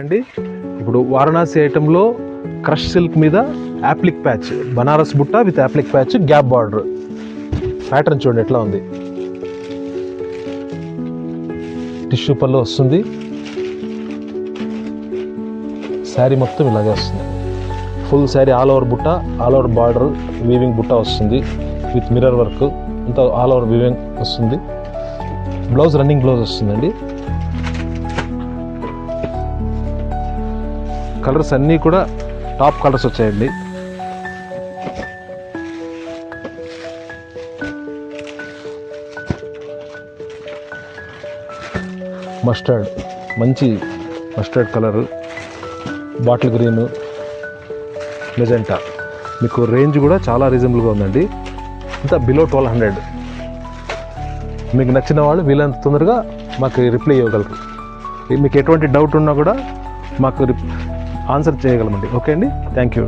అండి ఇప్పుడు Varanasi ఐటెంలో crush silk మీద యాప్లిక్ ప్యాచ్, బనారస్ బుట్ట with appliqué patch, gap border pattern చూడండి ఎట్లా ఉంది. టిష్యూ పళ్ళు వస్తుంది, శారీ మొత్తం ఇలాగే వస్తుంది. ఫుల్ శారీ ఆల్ ఓవర్ బుట్ట, ఆల్ ఓవర్ బార్డర్ వీవింగ్ బుట్ట వస్తుంది విత్ మిర్రర్ వర్క్, అంతా ఆల్ ఓవర్ వీవింగ్ వస్తుంది. బ్లౌజ్ రన్నింగ్ బ్లౌజ్ వస్తుందండి. కలర్స్ అన్నీ కూడా టాప్ కలర్స్ వచ్చాయండి. మస్టర్డ్, మంచి mustard colour, bottle green, magenta. మీకు రేంజ్ కూడా చాలా రీజనబుల్గా ఉందండి. అంతా బిలో 1200. మీకు నచ్చిన వాళ్ళు వీలైనంత తొందరగా మాకు రిప్లై ఇవ్వగలరు. మీకు ఎటువంటి డౌట్ ఉన్నా కూడా మాకు ఆన్సర్ చేయగలమండి. ఓకే అండి, థ్యాంక్ యూ.